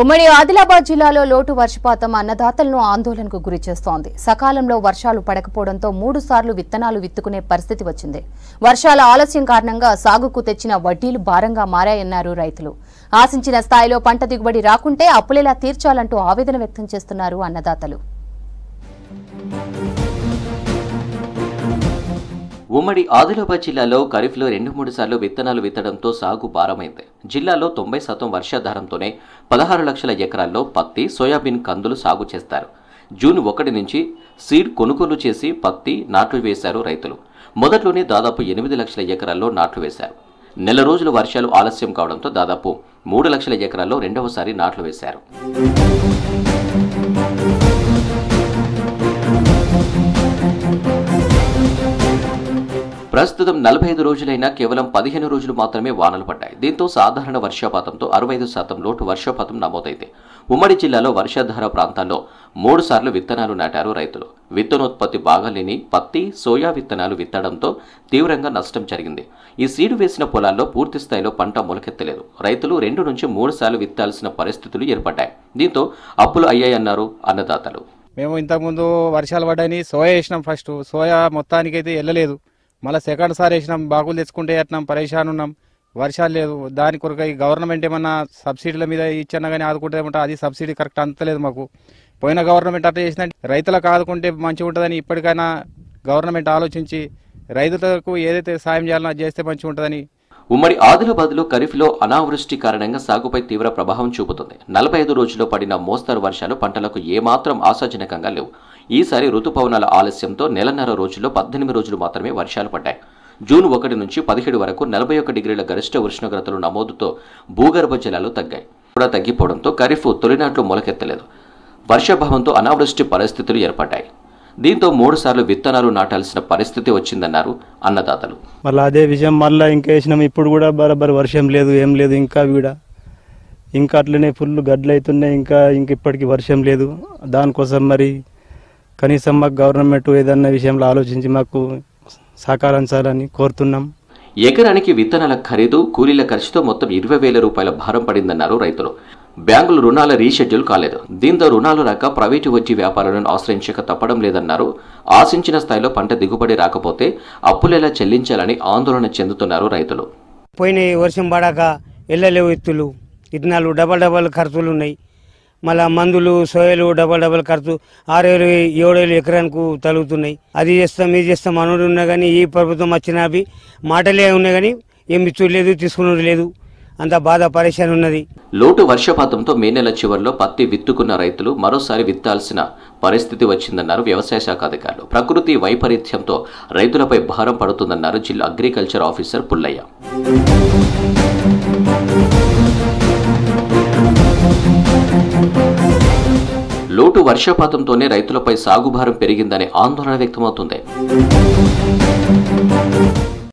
ఉమ్మడి ఆదిలాబాద్ జిల్లాలో లోటు వర్షపాతం అన్నదాతలను ఆందోళనకు గురిచేస్తోంది. సకాలంలో వర్షాలు పడకపోవడంతో 3 సార్లు విత్తనాలు విత్తుకునే పరిస్థితి వచ్చింది. వర్షాల ఆలస్యం కారణంగా సాగుకు తెచ్చిన వడ్డీలు భారంగా మారాయన్నారు రైతులు. ఆశించిన స్థాయిలో పంట దిగుబడి రాకుంటే అప్పులెలా తీర్చాలంటూ ఆవేదన వ్యక్తం చేస్తున్నారు అన్నదాతలు. ఉమ్మడి ఆదిలాబాద్ జిల్లాలో ఖరీఫ్లో 2-3 సార్లు విత్తనాలు విత్తడంతో సాగు భారమైంది. జిల్లాలో 90% వర్షాధారంతోనే 16 లక్షల ఎకరాల్లో పత్తి, సోయాబీన్ కందులు సాగు చేస్తారు. జూన్ 1 నుంచి సీడ్ కొనుగోలు చేసి పత్తి నాట్లు వేశారు రైతులు. మొదట్లోనే దాదాపు 8 లక్షల ఎకరాల్లో నాట్లు వేశారు. నెల రోజులు వర్షాలు ఆలస్యం కావడంతో దాదాపు 3 లక్షల ఎకరాల్లో రెండవసారి నాట్లు వేశారు. ప్రస్తుతం 45 రోజులైనా కేవలం 15 రోజులు మాత్రమే వానలు పడ్డాయి. దీంతో సాధారణ వర్షపాతంతో 65% లోటు వర్షపాతం నమోదైంది. ఉమ్మడి జిల్లాలో వర్షాధార ప్రాంతాల్లో 3 సార్లు విత్తనాలు నాటారు రైతులు. విత్తనోత్పత్తి బాగా లేని పత్తి, సోయా విత్తనాలు విత్తడంతో తీవ్రంగా నష్టం జరిగింది. ఈ సీడు వేసిన పొలాల్లో పూర్తి స్థాయిలో పంట మొలకెత్తలేదు. రైతులు 2 నుంచి 3 సార్లు విత్తాల్సిన పరిస్థితులు ఏర్పడ్డాయి. దీంతో అప్పులు అయ్యాయన్నారు అన్నదాతలు. మేము ఇంతకుముందు వర్షాలు పడ్డాయని సోయా వేసినాం. ఫస్ట్ సోయా మొత్తానికైతే వెళ్ళలేదు. మళ్ళీ సెకండ్ సారి వేసినాం. బాగులు తెచ్చుకుంటే అట్నాం, పరేషాన్ ఉన్నాం. వర్షాలు లేదు. దాని కొరకు గవర్నమెంట్ ఏమన్నా సబ్సిడీల మీద ఇచ్చినా కానీ ఆదుకుంటే అది సబ్సిడీ కరెక్ట్ అంతలేదు మాకు. పోయిన గవర్నమెంట్ అట్లా చేసిన రైతులకు ఆదుకుంటే మంచిగా ఉంటుందని ఇప్పటికైనా గవర్నమెంట్ ఆలోచించి రైతులకు ఏదైతే సాయం చేయాలన్నా చేస్తే మంచిగా ఉంటుందని. ఉమ్మడి ఆదిలాబాద్లో ఖరీఫ్లో అనావృష్టి కారణంగా సాగుపై తీవ్ర ప్రభావం చూపుతుంది. 45 రోజుల్లో పడిన మోస్తరు వర్షాలు పంటలకు ఏమాత్రం ఆశాజనకంగా లేవు. ఈసారి ఋతుపవనాల ఆలస్యంతో నెలన్నర రోజుల్లో 18 రోజులు మాత్రమే వర్షాలు పడ్డాయి. జూన్ 1 నుంచి 17 వరకు 41 డిగ్రీల గరిష్ట ఉష్ణోగ్రతలు నమోదుతో భూగర్భ జలాలు తగ్గిపోవడంతో ఖరీఫ్ తొలినాట్లు మొలకెత్తలేదు. వర్షాభావంతో అనావృష్టి పరిస్థితులు ఏర్పడ్డాయి. దీంతో 3 సార్లు విత్తనాలు నాటాల్సిన పరిస్థితి వచ్చిందన్నారు అన్నదాతలు. మళ్ళీ అదే విషయం మళ్ళీ ఇంకా వేసినాం. ఇప్పుడు కూడా బరాబర్ వర్షం లేదు, ఏం లేదు. ఇంకా అట్లనే ఫుల్ గడ్డలు అవుతున్నాయి. ఇంకా ఇప్పటికీ వర్షం లేదు. దానికోసం మరి కనీసం మాకు గవర్నమెంట్ ఏదన్నా విషయంలో ఆలోచించి మాకు సహకరించాలని కోరుతున్నాం. ఎకరానికి విత్తనాల ఖరీదు, కూలీల ఖర్చుతో మొత్తం 20,000 రూపాయల భారం పడిందన్నారు రైతులు. బ్యాంకులు రుణాల రీషెడ్యూల్ కాలేదు. దీంతో రుణాలు రాక ప్రైవేటు వడ్డీ వ్యాపారులను ఆశ్రయించక తప్పడం లేదన్నారు. ఆశించిన స్థాయిలో పంట దిగుబడి రాకపోతే అప్పులెలా చెల్లించాలని ఆందోళన చెందుతున్నారు రైతులు. పోయిన వర్షం పడాక ఎల్లలేవు ఎత్తులు, విత్తనాలు డబల్ ఖర్చులు ఉన్నాయి. మళ్ళీ మందులు, సోయలు డబల్ ఖర్చు 6,000-7,000 ఎకరానికి తలుగుతున్నాయి. అది చేస్తాం, ఇది చేస్తాం అనుడు ఉన్నా కానీ ఈ ప్రభుత్వం వచ్చినవి మాటలే ఉన్నాయి కానీ ఏమి చూడలేదు, తీసుకున్నది లేదు. అంత బాధ పరేషాన్ ఉన్నది. లోటు వర్షపాతంతో మే నెల చివరిలో పత్తి విత్తుకున్న రైతులు మరోసారి విత్తాల్సిన పరిస్థితి వచ్చిందన్నారు వ్యవసాయ శాఖ అధికారులు. ప్రకృతి వైపరీత్యంతో రైతులపై భారం పడుతుందన్నారు జిల్లా అగ్రికల్చర్ ఆఫీసర్ పుల్లయ్య. లోటు వర్షపాతంతోనే రైతులపై సాగుభారం పెరిగిందనే ఆందోళన వ్యక్తమవుతుంది.